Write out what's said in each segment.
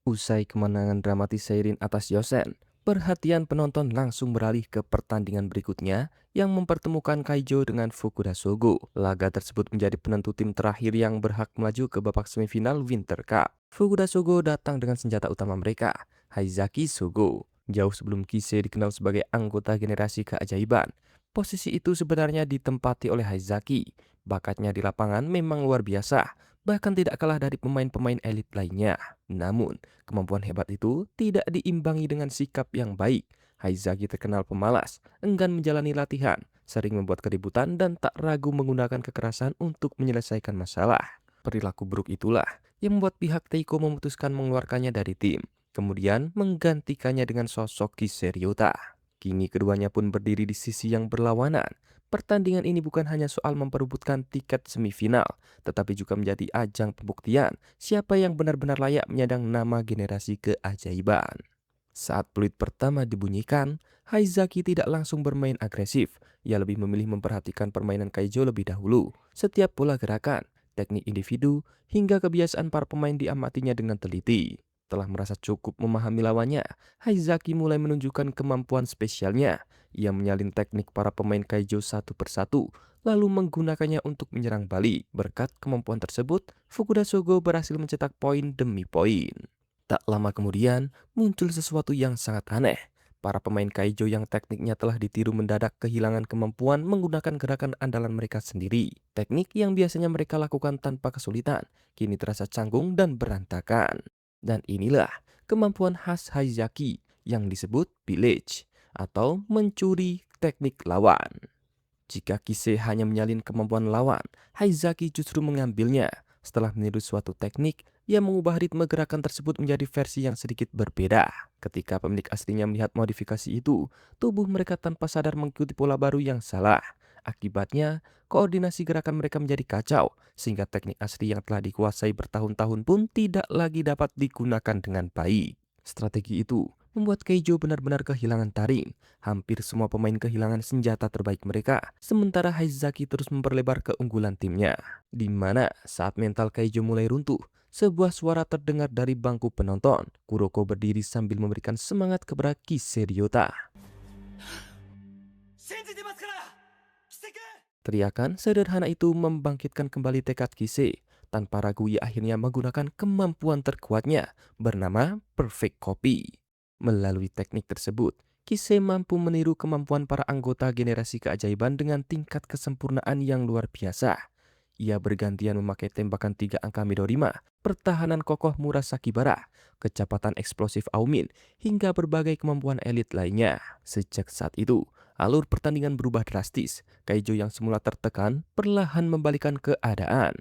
Usai kemenangan dramatis Seirin atas Yosen, perhatian penonton langsung beralih ke pertandingan berikutnya yang mempertemukan Kaijo dengan Fukuda Sogo. Laga tersebut menjadi penentu tim terakhir yang berhak melaju ke babak semifinal Winter Cup. Fukuda Sogo datang dengan senjata utama mereka, Haizaki Sogo. Jauh sebelum Kisei dikenal sebagai anggota generasi keajaiban, posisi itu sebenarnya ditempati oleh Haizaki. Bakatnya di lapangan memang luar biasa, bahkan tidak kalah dari pemain-pemain elit lainnya. Namun, kemampuan hebat itu tidak diimbangi dengan sikap yang baik. Haizaki terkenal pemalas, enggan menjalani latihan, sering membuat keributan dan tak ragu menggunakan kekerasan untuk menyelesaikan masalah. Perilaku buruk itulah yang membuat pihak Teiko memutuskan mengeluarkannya dari tim, kemudian menggantikannya dengan sosok Kiseryota. Kini keduanya pun berdiri di sisi yang berlawanan. Pertandingan ini bukan hanya soal memperebutkan tiket semifinal, tetapi juga menjadi ajang pembuktian siapa yang benar-benar layak menyandang nama generasi keajaiban. Saat peluit pertama dibunyikan, Haizaki tidak langsung bermain agresif. Ia lebih memilih memperhatikan permainan Kaijo lebih dahulu. Setiap pola gerakan, teknik individu, hingga kebiasaan para pemain diamatinya dengan teliti. Setelah merasa cukup memahami lawannya, Haizaki mulai menunjukkan kemampuan spesialnya. Ia menyalin teknik para pemain Kaijo satu persatu, lalu menggunakannya untuk menyerang balik. Berkat kemampuan tersebut, Fukuda Sogo berhasil mencetak poin demi poin. Tak lama kemudian, muncul sesuatu yang sangat aneh. Para pemain Kaijo yang tekniknya telah ditiru mendadak kehilangan kemampuan menggunakan gerakan andalan mereka sendiri. Teknik yang biasanya mereka lakukan tanpa kesulitan, kini terasa canggung dan berantakan. Dan inilah kemampuan khas Haizaki yang disebut pillage atau mencuri teknik lawan. Jika Kisei hanya menyalin kemampuan lawan, Haizaki justru mengambilnya. Setelah meniru suatu teknik, ia mengubah ritme gerakan tersebut menjadi versi yang sedikit berbeda. Ketika pemilik aslinya melihat modifikasi itu, tubuh mereka tanpa sadar mengikuti pola baru yang salah. Akibatnya, koordinasi gerakan mereka menjadi kacau, sehingga teknik asli yang telah dikuasai bertahun-tahun pun tidak lagi dapat digunakan dengan baik. Strategi itu membuat Keijo benar-benar kehilangan taring. Hampir semua pemain kehilangan senjata terbaik mereka, sementara Haizaki terus memperlebar keunggulan timnya. Di mana saat mental Keijo mulai runtuh, sebuah suara terdengar dari bangku penonton. Kuroko berdiri sambil memberikan semangat kepada Kiseryota. Teriakan sederhana itu membangkitkan kembali tekad Kisei. Tanpa ragu ia akhirnya menggunakan kemampuan terkuatnya bernama Perfect Copy. Melalui teknik tersebut, Kisei mampu meniru kemampuan para anggota generasi keajaiban dengan tingkat kesempurnaan yang luar biasa. Ia bergantian memakai tembakan 3 angka Midorima, pertahanan kokoh Murasakibara, kecepatan eksplosif Aumin, hingga berbagai kemampuan elit lainnya. Sejak saat itu, alur pertandingan berubah drastis. Kaijo yang semula tertekan perlahan membalikan keadaan.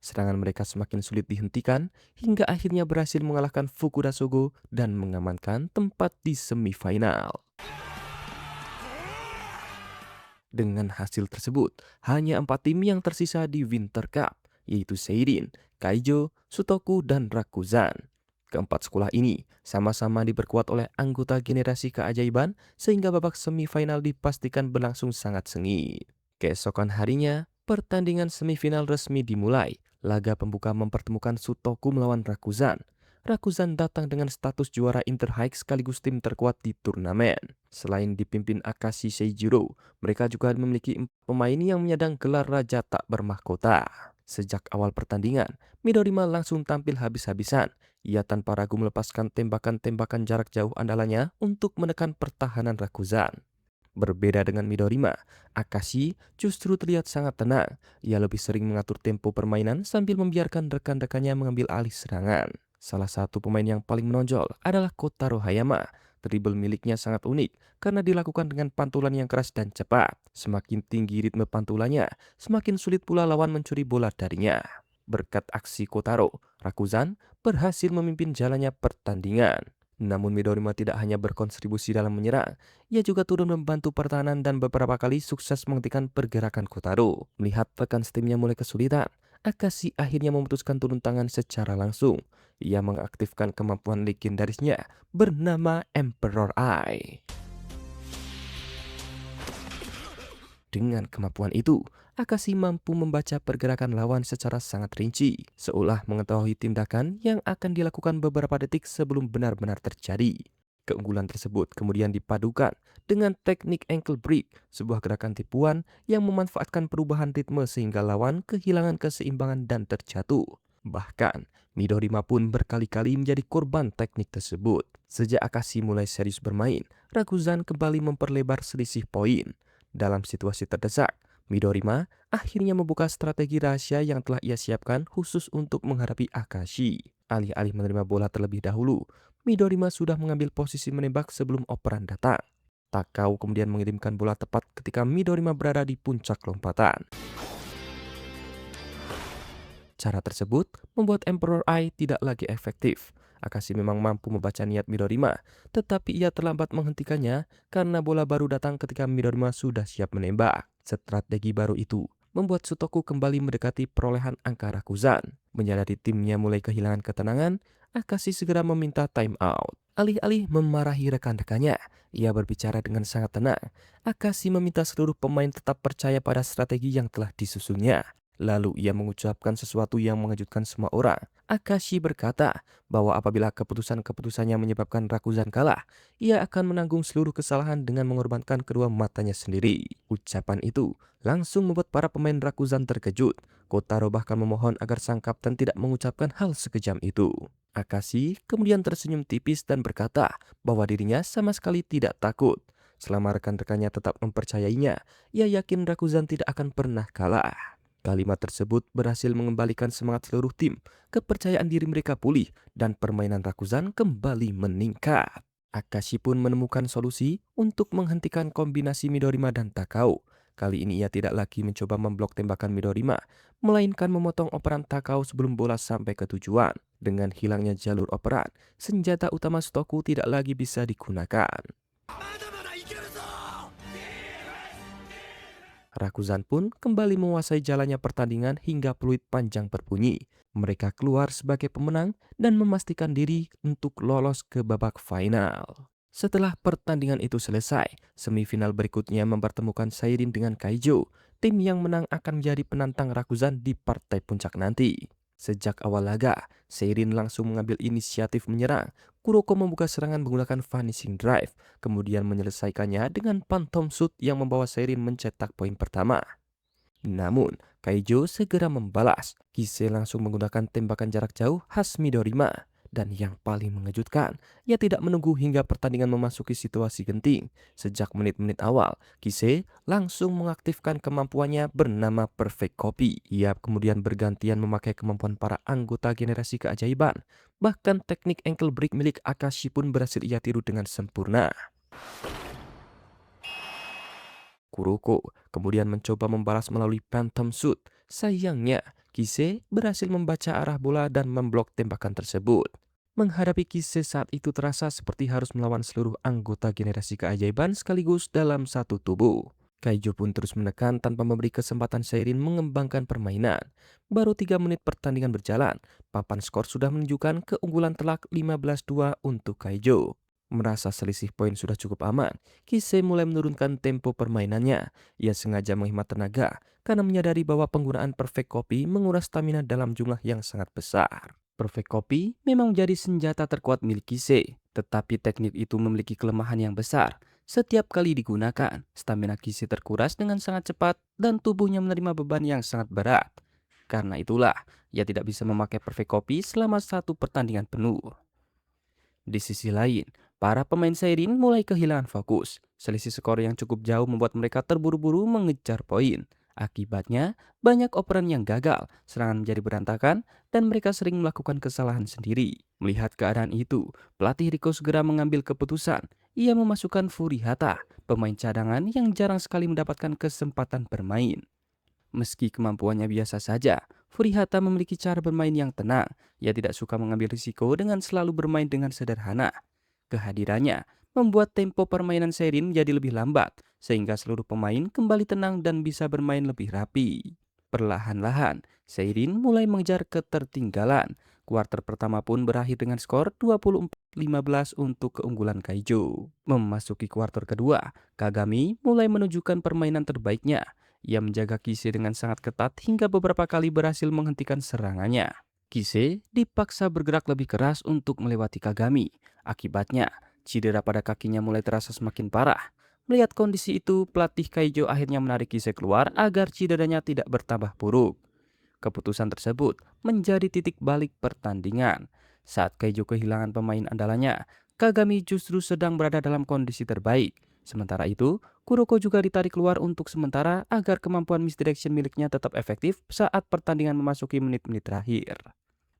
Serangan mereka semakin sulit dihentikan hingga akhirnya berhasil mengalahkan Fukuda Sogo dan mengamankan tempat di semifinal. Dengan hasil tersebut, hanya 4 tim yang tersisa di Winter Cup, yaitu Seirin, Kaijo, Sutoku, dan Rakuzan. Keempat sekolah ini sama-sama diperkuat oleh anggota generasi keajaiban sehingga babak semifinal dipastikan berlangsung sangat sengit. Keesokan harinya, pertandingan semifinal resmi dimulai. Laga pembuka mempertemukan Sutoku melawan Rakuzan. Rakuzan datang dengan status juara Interhigh sekaligus tim terkuat di turnamen. Selain dipimpin Akashi Seijiro, mereka juga memiliki 4 pemain yang menyandang gelar raja tak bermahkota. Sejak awal pertandingan, Midorima langsung tampil habis-habisan. Ia tanpa ragu melepaskan tembakan-tembakan jarak jauh andalannya untuk menekan pertahanan Rakuzan. Berbeda dengan Midorima, Akashi justru terlihat sangat tenang. Ia lebih sering mengatur tempo permainan sambil membiarkan rekan-rekannya mengambil alih serangan. Salah satu pemain yang paling menonjol adalah Kotaro Hayama. Dribble miliknya sangat unik karena dilakukan dengan pantulan yang keras dan cepat. Semakin tinggi ritme pantulannya, semakin sulit pula lawan mencuri bola darinya. Berkat aksi Kotaro, Rakuzan berhasil memimpin jalannya pertandingan. Namun Midorima tidak hanya berkontribusi dalam menyerang, ia juga turun membantu pertahanan dan beberapa kali sukses menghentikan pergerakan Kotaro. Melihat rekan setimnya mulai kesulitan, Akashi akhirnya memutuskan turun tangan secara langsung. Ia mengaktifkan kemampuan legendarisnya bernama Emperor Eye. Dengan kemampuan itu, Akashi mampu membaca pergerakan lawan secara sangat rinci, seolah mengetahui tindakan yang akan dilakukan beberapa detik sebelum benar-benar terjadi. Keunggulan tersebut kemudian dipadukan dengan teknik ankle break, sebuah gerakan tipuan yang memanfaatkan perubahan ritme sehingga lawan kehilangan keseimbangan dan terjatuh. Bahkan, Midorima pun berkali-kali menjadi korban teknik tersebut. Sejak Akashi mulai serius bermain, Raguzan kembali memperlebar selisih poin. Dalam situasi terdesak, Midorima akhirnya membuka strategi rahasia yang telah ia siapkan khusus untuk menghadapi Akashi. Alih-alih menerima bola terlebih dahulu, Midorima sudah mengambil posisi menembak sebelum operan datang. Takao kemudian mengirimkan bola tepat ketika Midorima berada di puncak lompatan. Cara tersebut membuat Emperor Eye tidak lagi efektif. Akashi memang mampu membaca niat Midorima, tetapi ia terlambat menghentikannya karena bola baru datang ketika Midorima sudah siap menembak. Strategi baru itu membuat Sutoku kembali mendekati perolehan angka Rakuzan. Menyadari timnya mulai kehilangan ketenangan, Akashi segera meminta time out. Alih-alih memarahi rekan-rekannya, ia berbicara dengan sangat tenang. Akashi meminta seluruh pemain tetap percaya pada strategi yang telah disusunnya. Lalu ia mengucapkan sesuatu yang mengejutkan semua orang. Akashi berkata bahwa apabila keputusan-keputusannya menyebabkan Rakuzan kalah, ia akan menanggung seluruh kesalahan dengan mengorbankan kedua matanya sendiri. Ucapan itu langsung membuat para pemain Rakuzan terkejut. Kotaro bahkan memohon agar sang kapten tidak mengucapkan hal sekejam itu. Akashi kemudian tersenyum tipis dan berkata bahwa dirinya sama sekali tidak takut. Selama rekan-rekannya tetap mempercayainya, ia yakin Rakuzan tidak akan pernah kalah. Kalimat tersebut berhasil mengembalikan semangat seluruh tim, kepercayaan diri mereka pulih, dan permainan Rakuzan kembali meningkat. Akashi pun menemukan solusi untuk menghentikan kombinasi Midorima dan Takao. Kali ini ia tidak lagi mencoba memblok tembakan Midorima, melainkan memotong operan Takao sebelum bola sampai ke tujuan. Dengan hilangnya jalur operan, senjata utama Sutoku tidak lagi bisa digunakan. Rakuzan pun kembali menguasai jalannya pertandingan hingga peluit panjang berbunyi. Mereka keluar sebagai pemenang dan memastikan diri untuk lolos ke babak final. Setelah pertandingan itu selesai, semifinal berikutnya mempertemukan Seirin dengan Kaijo. Tim yang menang akan menjadi penantang Rakuzan di partai puncak nanti. Sejak awal laga, Seirin langsung mengambil inisiatif menyerang. Kuroko membuka serangan menggunakan Vanishing Drive, kemudian menyelesaikannya dengan Phantom Shoot yang membawa Seirin mencetak poin pertama. Namun, Kaijo segera membalas. Kise langsung menggunakan tembakan jarak jauh khas Midorima. Dan yang paling mengejutkan, ia tidak menunggu hingga pertandingan memasuki situasi genting. Sejak menit-menit awal, Kise langsung mengaktifkan kemampuannya bernama Perfect Copy. Ia kemudian bergantian memakai kemampuan para anggota generasi keajaiban. Bahkan teknik ankle break milik Akashi pun berhasil ia tiru dengan sempurna. Kuroko kemudian mencoba membalas melalui Phantom Shoot. Sayangnya, Kise berhasil membaca arah bola dan memblok tembakan tersebut. Menghadapi Kise saat itu terasa seperti harus melawan seluruh anggota generasi keajaiban sekaligus dalam satu tubuh. Kaijo pun terus menekan tanpa memberi kesempatan Seirin mengembangkan permainan. Baru 3 menit pertandingan berjalan, papan skor sudah menunjukkan keunggulan telak 15-2 untuk Kaijo. Merasa selisih poin sudah cukup aman, Kise mulai menurunkan tempo permainannya. Ia sengaja menghemat tenaga karena menyadari bahwa penggunaan Perfect Copy menguras stamina dalam jumlah yang sangat besar. Perfect Copy memang menjadi senjata terkuat milik Kise, tetapi teknik itu memiliki kelemahan yang besar. Setiap kali digunakan, stamina Kise terkuras dengan sangat cepat dan tubuhnya menerima beban yang sangat berat. Karena itulah, ia tidak bisa memakai Perfect Copy selama satu pertandingan penuh. Di sisi lain, para pemain Seirin mulai kehilangan fokus. Selisih skor yang cukup jauh membuat mereka terburu-buru mengejar poin. Akibatnya, banyak operan yang gagal, serangan menjadi berantakan, dan mereka sering melakukan kesalahan sendiri. Melihat keadaan itu, pelatih Riko segera mengambil keputusan. Ia memasukkan Furihata, pemain cadangan yang jarang sekali mendapatkan kesempatan bermain. Meski kemampuannya biasa saja, Furihata memiliki cara bermain yang tenang. Ia tidak suka mengambil risiko dengan selalu bermain dengan sederhana. Kehadirannya membuat tempo permainan Seirin menjadi lebih lambat, sehingga seluruh pemain kembali tenang dan bisa bermain lebih rapi. Perlahan-lahan, Seirin mulai mengejar ketertinggalan. Kuarter pertama pun berakhir dengan skor 24-15 untuk keunggulan Kaijo. Memasuki kuarter kedua, Kagami mulai menunjukkan permainan terbaiknya. Ia menjaga Kise dengan sangat ketat hingga beberapa kali berhasil menghentikan serangannya. Kise dipaksa bergerak lebih keras untuk melewati Kagami. Akibatnya, cedera pada kakinya mulai terasa semakin parah. Melihat kondisi itu, pelatih Kaijo akhirnya menarik Kise keluar agar cederanya tidak bertambah buruk. Keputusan tersebut menjadi titik balik pertandingan. Saat Kaijo kehilangan pemain andalannya, Kagami justru sedang berada dalam kondisi terbaik. Sementara itu, Kuroko juga ditarik keluar untuk sementara agar kemampuan misdirection miliknya tetap efektif saat pertandingan memasuki menit-menit terakhir.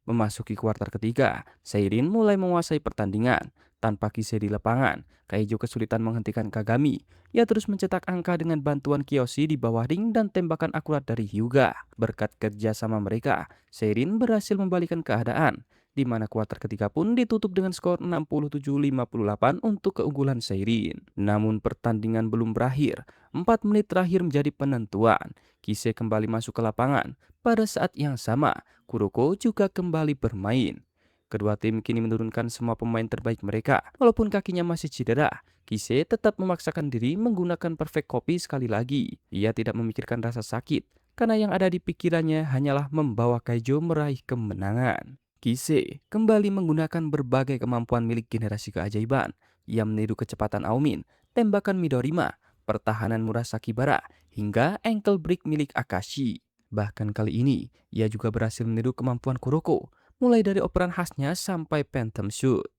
Memasuki kuarter ketiga, Seirin mulai menguasai pertandingan. Tanpa Kise di lapangan, Kaijo kesulitan menghentikan Kagami. Ia terus mencetak angka dengan bantuan Kiyoshi di bawah ring dan tembakan akurat dari Hyuga. Berkat kerjasama mereka, Seirin berhasil membalikkan keadaan, di mana kuarter ketiga pun ditutup dengan skor 67-58 untuk keunggulan Seirin. Namun pertandingan belum berakhir. 4 menit terakhir menjadi penentuan. Kise kembali masuk ke lapangan. Pada saat yang sama, Kuroko juga kembali bermain. Kedua tim kini menurunkan semua pemain terbaik mereka. Walaupun kakinya masih cedera, Kise tetap memaksakan diri menggunakan perfect copy sekali lagi. Ia tidak memikirkan rasa sakit, karena yang ada di pikirannya hanyalah membawa Kaijo meraih kemenangan. Kise kembali menggunakan berbagai kemampuan milik generasi keajaiban. Ia meniru kecepatan Aumin, tembakan Midorima, pertahanan Murasakibara, hingga ankle break milik Akashi. Bahkan kali ini, ia juga berhasil meniru kemampuan Kuroko, mulai dari operan khasnya sampai Phantom Shoot.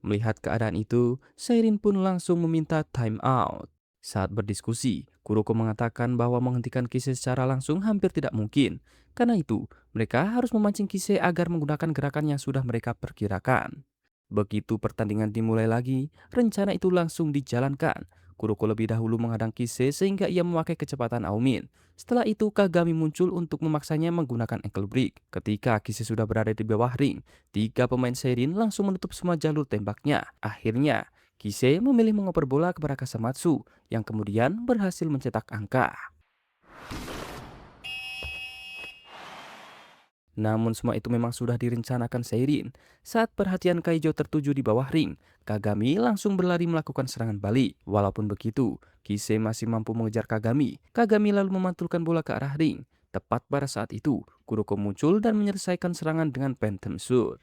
Melihat keadaan itu, Seirin pun langsung meminta time out. Saat berdiskusi, Kuroko mengatakan bahwa menghentikan Kise secara langsung hampir tidak mungkin. Karena itu, mereka harus memancing Kise agar menggunakan gerakan yang sudah mereka perkirakan. Begitu pertandingan dimulai lagi, rencana itu langsung dijalankan. Kuroko lebih dahulu menghadang Kise sehingga ia memakai kecepatan Aumin. Setelah itu Kagami muncul untuk memaksanya menggunakan ankle break. Ketika Kise sudah berada di bawah ring, 3 pemain Seirin langsung menutup semua jalur tembaknya. Akhirnya, Kise memilih mengoper bola kepada Kasamatsu yang kemudian berhasil mencetak angka. Namun semua itu memang sudah direncanakan Seirin. Saat perhatian Kaijo tertuju di bawah ring, Kagami langsung berlari melakukan serangan balik. Walaupun begitu, Kise masih mampu mengejar Kagami. Kagami lalu memantulkan bola ke arah ring. Tepat pada saat itu, Kuroko muncul dan menyelesaikan serangan dengan Phantom Shoot.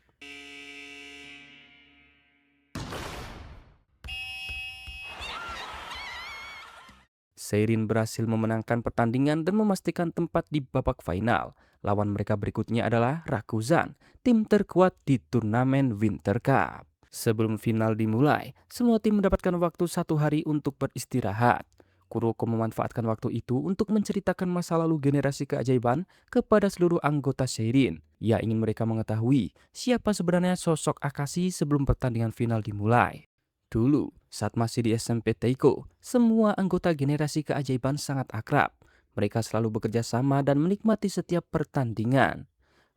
Seirin berhasil memenangkan pertandingan dan memastikan tempat di babak final. Lawan mereka berikutnya adalah Rakuzan, tim terkuat di turnamen Winter Cup. Sebelum final dimulai, semua tim mendapatkan waktu 1 hari untuk beristirahat. Kuroko memanfaatkan waktu itu untuk menceritakan masa lalu generasi keajaiban kepada seluruh anggota Seirin. Ia ingin mereka mengetahui siapa sebenarnya sosok Akashi sebelum pertandingan final dimulai. Dulu, saat masih di SMP Teiko, semua anggota generasi keajaiban sangat akrab. Mereka selalu bekerja sama dan menikmati setiap pertandingan.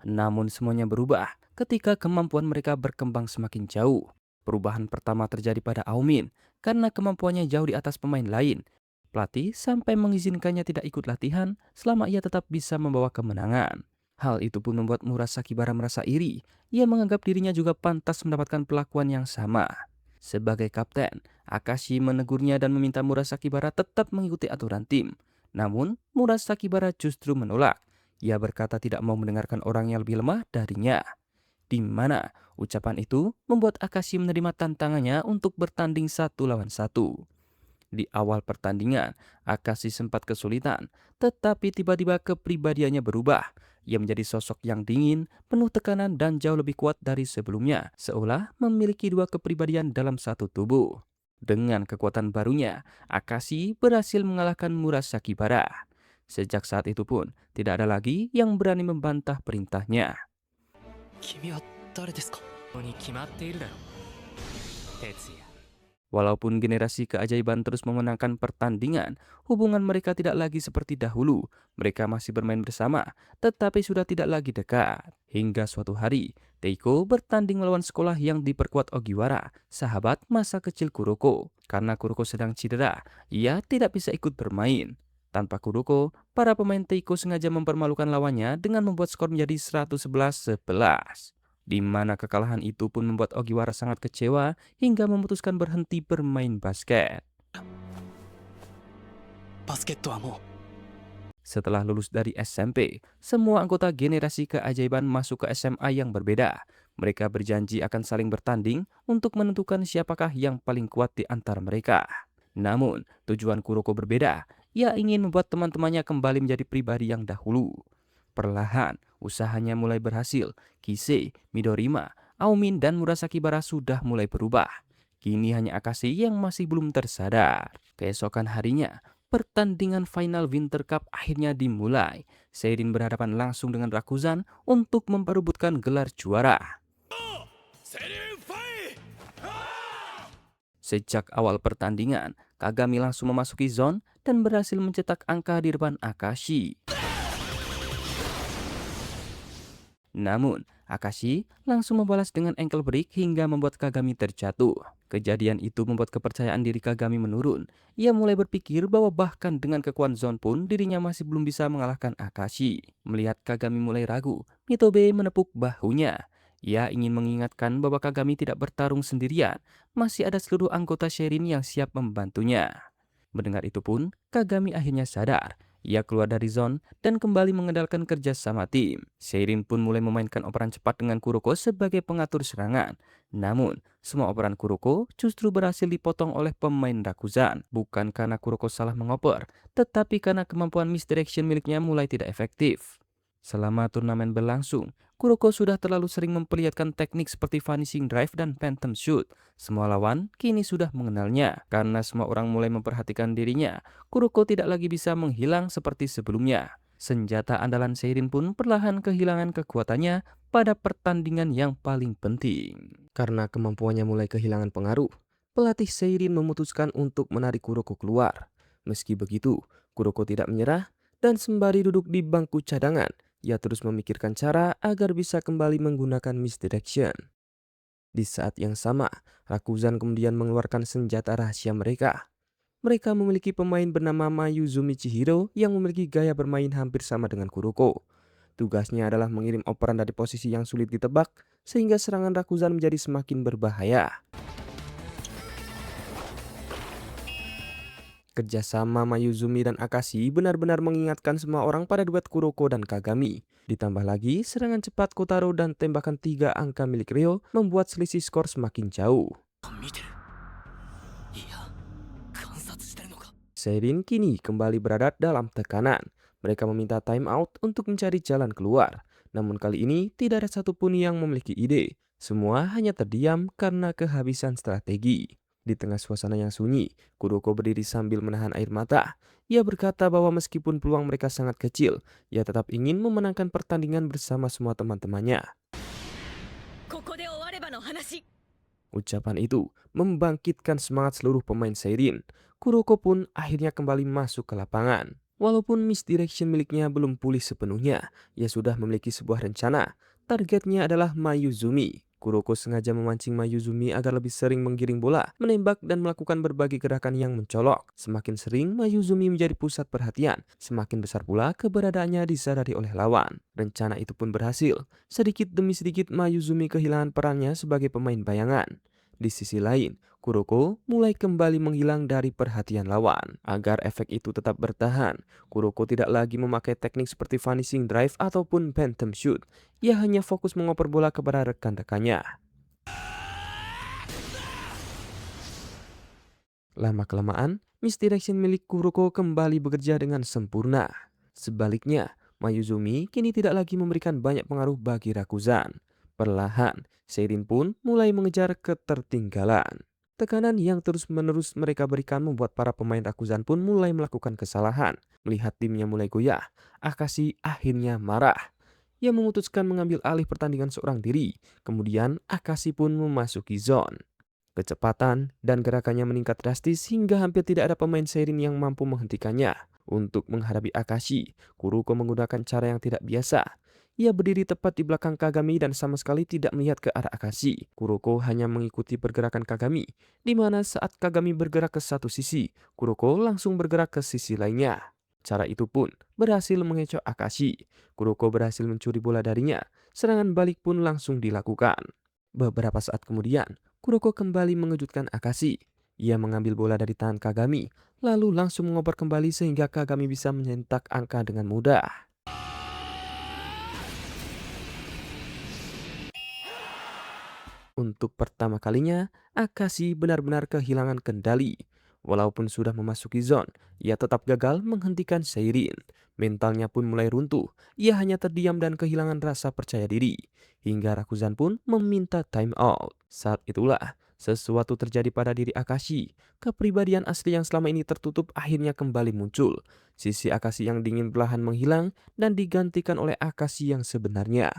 Namun semuanya berubah ketika kemampuan mereka berkembang semakin jauh. Perubahan pertama terjadi pada Aumin karena kemampuannya jauh di atas pemain lain. Pelatih sampai mengizinkannya tidak ikut latihan selama ia tetap bisa membawa kemenangan. Hal itu pun membuat Murasakibara merasa iri. Ia menganggap dirinya juga pantas mendapatkan perlakuan yang sama. Sebagai kapten, Akashi menegurnya dan meminta Murasakibara tetap mengikuti aturan tim. Namun, Murasakibara justru menolak. Ia berkata tidak mau mendengarkan orang yang lebih lemah darinya. Di mana ucapan itu membuat Akashi menerima tantangannya untuk bertanding 1 lawan 1. Di awal pertandingan, Akashi sempat kesulitan, tetapi tiba-tiba kepribadiannya berubah. Ia menjadi sosok yang dingin, penuh tekanan dan jauh lebih kuat dari sebelumnya, seolah memiliki 2 kepribadian dalam satu tubuh. Dengan kekuatan barunya, Akashi berhasil mengalahkan Murasakibara. Sejak saat itu pun, tidak ada lagi yang berani membantah perintahnya. 君は誰ですかに決まっているだろう哲也 Walaupun generasi keajaiban terus memenangkan pertandingan, hubungan mereka tidak lagi seperti dahulu. Mereka masih bermain bersama, tetapi sudah tidak lagi dekat. Hingga suatu hari, Teiko bertanding melawan sekolah yang diperkuat Ogiwara, sahabat masa kecil Kuroko. Karena Kuroko sedang cedera, ia tidak bisa ikut bermain. Tanpa Kuroko, para pemain Teiko sengaja mempermalukan lawannya dengan membuat skor menjadi 111-11. Di mana kekalahan itu pun membuat Ogiwara sangat kecewa hingga memutuskan berhenti bermain basket. バスケットはも Setelah lulus dari SMP, semua anggota generasi keajaiban masuk ke SMA yang berbeda. Mereka berjanji akan saling bertanding untuk menentukan siapakah yang paling kuat di antara mereka. Namun, tujuan Kuroko berbeda. Ia ingin membuat teman-temannya kembali menjadi pribadi yang dahulu. Perlahan, usahanya mulai berhasil. Kisei, Midorima, Aomin, dan Murasaki Bara sudah mulai berubah. Kini hanya Akashi yang masih belum tersadar. Keesokan harinya, pertandingan final Winter Cup akhirnya dimulai. Seirin berhadapan langsung dengan Rakuzan untuk memperebutkan gelar juara. Sejak awal pertandingan, Kagami langsung memasuki zone dan berhasil mencetak angka di depan Akashi. Namun, Akashi langsung membalas dengan ankle break hingga membuat Kagami terjatuh. Kejadian itu membuat kepercayaan diri Kagami menurun. Ia mulai berpikir bahwa bahkan dengan kekuatan zone pun dirinya masih belum bisa mengalahkan Akashi. Melihat Kagami mulai ragu, Mitobe menepuk bahunya. Ia ingin mengingatkan bahwa Kagami tidak bertarung sendirian. Masih ada seluruh anggota Seirin yang siap membantunya. Mendengar itu pun, Kagami akhirnya sadar. Ia keluar dari zone dan kembali mengandalkan kerja sama tim. Seirin pun mulai memainkan operan cepat dengan Kuroko sebagai pengatur serangan. Namun, semua operan Kuroko justru berhasil dipotong oleh pemain Rakuzan. Bukan karena Kuroko salah mengoper, tetapi karena kemampuan misdirection miliknya mulai tidak efektif. Selama turnamen berlangsung, Kuroko sudah terlalu sering memperlihatkan teknik seperti Vanishing Drive dan Phantom Shoot. Semua lawan kini sudah mengenalnya. Karena semua orang mulai memperhatikan dirinya, Kuroko tidak lagi bisa menghilang seperti sebelumnya. Senjata andalan Seirin pun perlahan kehilangan kekuatannya pada pertandingan yang paling penting. Karena kemampuannya mulai kehilangan pengaruh, pelatih Seirin memutuskan untuk menarik Kuroko keluar. Meski begitu, Kuroko tidak menyerah dan sembari duduk di bangku cadangan, ia terus memikirkan cara agar bisa kembali menggunakan misdirection. Di saat yang sama, Rakuzan kemudian mengeluarkan senjata rahasia mereka. Mereka memiliki pemain bernama Mayuzumi Chihiro yang memiliki gaya bermain hampir sama dengan Kuroko. Tugasnya adalah mengirim operan dari posisi yang sulit ditebak, sehingga serangan Rakuzan menjadi semakin berbahaya. Kerjasama Mayuzumi dan Akashi benar-benar mengingatkan semua orang pada duet Kuroko dan Kagami. Ditambah lagi, serangan cepat Kotaro dan tembakan 3 angka milik Ryo membuat selisih skor semakin jauh. う見てるいや観察してるのか Seirin kini kembali berada dalam tekanan. Mereka meminta time out untuk mencari jalan keluar. Namun kali ini tidak ada satupun yang memiliki ide. Semua hanya terdiam karena kehabisan strategi. Di tengah suasana yang sunyi, Kuroko berdiri sambil menahan air mata. Ia berkata bahwa meskipun peluang mereka sangat kecil, ia tetap ingin memenangkan pertandingan bersama semua teman-temannya. ここで終わればの話。 Ucapan itu membangkitkan semangat seluruh pemain Seirin. Kuroko pun akhirnya kembali masuk ke lapangan. Walaupun misdirection miliknya belum pulih sepenuhnya, ia sudah memiliki sebuah rencana. Targetnya adalah Mayuzumi. Kuroko sengaja memancing Mayuzumi agar lebih sering menggiring bola, menembak, dan melakukan berbagai gerakan yang mencolok. Semakin sering Mayuzumi menjadi pusat perhatian, semakin besar pula keberadaannya disadari oleh lawan. Rencana itu pun berhasil. Sedikit demi sedikit Mayuzumi kehilangan perannya sebagai pemain bayangan. Di sisi lain, Kuroko mulai kembali menghilang dari perhatian lawan. Agar efek itu tetap bertahan, Kuroko tidak lagi memakai teknik seperti Vanishing Drive ataupun Phantom Shoot. Ia hanya fokus mengoper bola kepada rekan-rekannya. Lama-kelamaan, misdirection milik Kuroko kembali bekerja dengan sempurna. Sebaliknya, Mayuzumi kini tidak lagi memberikan banyak pengaruh bagi Rakuzan. Perlahan, Seirin pun mulai mengejar ketertinggalan. Tekanan yang terus-menerus mereka berikan membuat para pemain Rakuzan pun mulai melakukan kesalahan. Melihat timnya mulai goyah, Akashi akhirnya marah. Ia memutuskan mengambil alih pertandingan seorang diri. Kemudian Akashi pun memasuki zone. Kecepatan dan gerakannya meningkat drastis hingga hampir tidak ada pemain Seirin yang mampu menghentikannya. Untuk menghadapi Akashi, Kuroko menggunakan cara yang tidak biasa. Ia berdiri tepat di belakang Kagami dan sama sekali tidak melihat ke arah Akashi. Kuroko hanya mengikuti pergerakan Kagami, di mana saat Kagami bergerak ke satu sisi, Kuroko langsung bergerak ke sisi lainnya. Cara itu pun berhasil mengecoh Akashi. Kuroko berhasil mencuri bola darinya. Serangan balik pun langsung dilakukan. Beberapa saat kemudian, Kuroko kembali mengejutkan Akashi. Ia mengambil bola dari tangan Kagami, lalu langsung mengoper kembali sehingga Kagami bisa mencetak angka dengan mudah. Untuk pertama kalinya, Akashi benar-benar kehilangan kendali. Walaupun sudah memasuki zone, ia tetap gagal menghentikan Seirin. Mentalnya pun mulai runtuh, ia hanya terdiam dan kehilangan rasa percaya diri. Hingga Rakuzan pun meminta time out. Saat itulah, sesuatu terjadi pada diri Akashi. Kepribadian asli yang selama ini tertutup akhirnya kembali muncul. Sisi Akashi yang dingin perlahan menghilang dan digantikan oleh Akashi yang sebenarnya.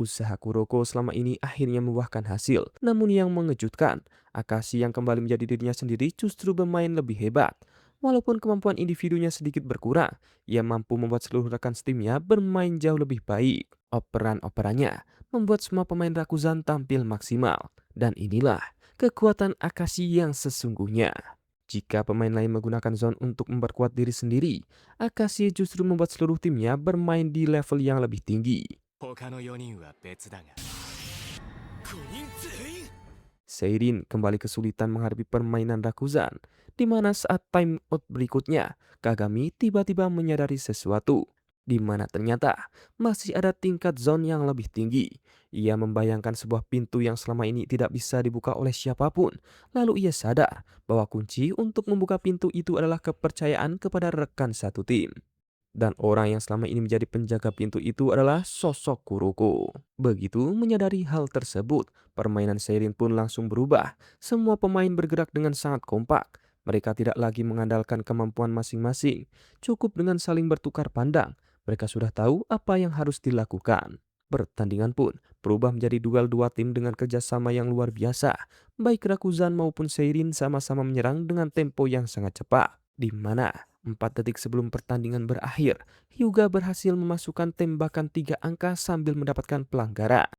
Usaha Kuroko selama ini akhirnya membuahkan hasil. Namun yang mengejutkan, Akashi yang kembali menjadi dirinya sendiri justru bermain lebih hebat. Walaupun kemampuan individunya sedikit berkurang, ia mampu membuat seluruh rekan setimnya bermain jauh lebih baik. Operan-operannya membuat semua pemain Rakuzan tampil maksimal. Dan inilah kekuatan Akashi yang sesungguhnya. Jika pemain lain menggunakan zone untuk memperkuat diri sendiri, Akashi justru membuat seluruh timnya bermain di level yang lebih tinggi. 他の4人は別だが5人全員 Seirin kembali kesulitan menghadapi permainan Rakuzan, di mana saat time out berikutnya, Kagami tiba-tiba menyadari sesuatu, di mana ternyata masih ada tingkat zone yang lebih tinggi. Ia membayangkan sebuah pintu yang selama ini tidak bisa dibuka oleh siapapun. Lalu ia sadar bahwa kunci untuk membuka pintu itu adalah kepercayaan kepada rekan satu tim. Dan orang yang selama ini menjadi penjaga pintu itu adalah sosok Kuroko. Begitu menyadari hal tersebut, permainan Seirin pun langsung berubah. Semua pemain bergerak dengan sangat kompak. Mereka tidak lagi mengandalkan kemampuan masing-masing. Cukup dengan saling bertukar pandang. Mereka sudah tahu apa yang harus dilakukan. Pertandingan pun berubah menjadi duel dua tim dengan kerjasama yang luar biasa. Baik Rakuzan maupun Seirin sama-sama menyerang dengan tempo yang sangat cepat. Di mana 4 detik sebelum pertandingan berakhir, Hyuga berhasil memasukkan tembakan 3 angka sambil mendapatkan pelanggaran.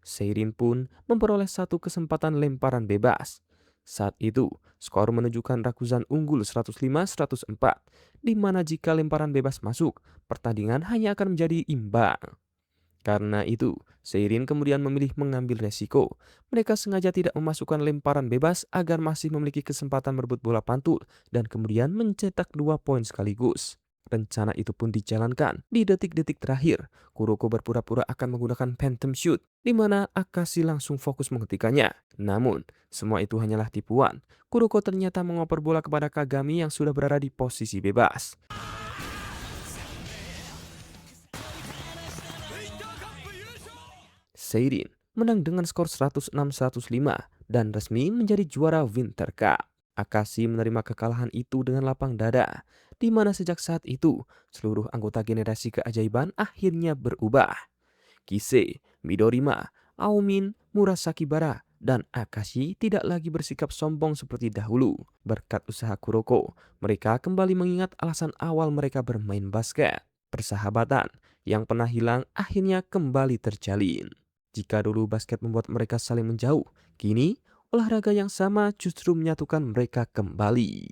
Seirin pun memperoleh satu kesempatan lemparan bebas. Saat itu, skor menunjukkan Rakuzan unggul 105-104, di mana jika lemparan bebas masuk, pertandingan hanya akan menjadi imbang. Karena itu, Seirin kemudian memilih mengambil resiko. Mereka sengaja tidak memasukkan lemparan bebas agar masih memiliki kesempatan merebut bola pantul dan kemudian mencetak 2 poin sekaligus. Rencana itu pun dijalankan. Di detik-detik terakhir, Kuroko berpura-pura akan menggunakan Phantom Shoot, di mana Akashi langsung fokus menghentikannya. Namun, semua itu hanyalah tipuan. Kuroko ternyata mengoper bola kepada Kagami yang sudah berada di posisi bebas. Seirin menang dengan skor 106-105 dan resmi menjadi juara Winter Cup. Akashi menerima kekalahan itu dengan lapang dada, di mana sejak saat itu seluruh anggota generasi keajaiban akhirnya berubah. Kise, Midorima, Aomin, Murasaki Bara, dan Akashi tidak lagi bersikap sombong seperti dahulu. Berkat usaha Kuroko, mereka kembali mengingat alasan awal mereka bermain basket. Persahabatan yang pernah hilang akhirnya kembali terjalin. Jika dulu basket membuat mereka saling menjauh, kini olahraga yang sama justru menyatukan mereka kembali.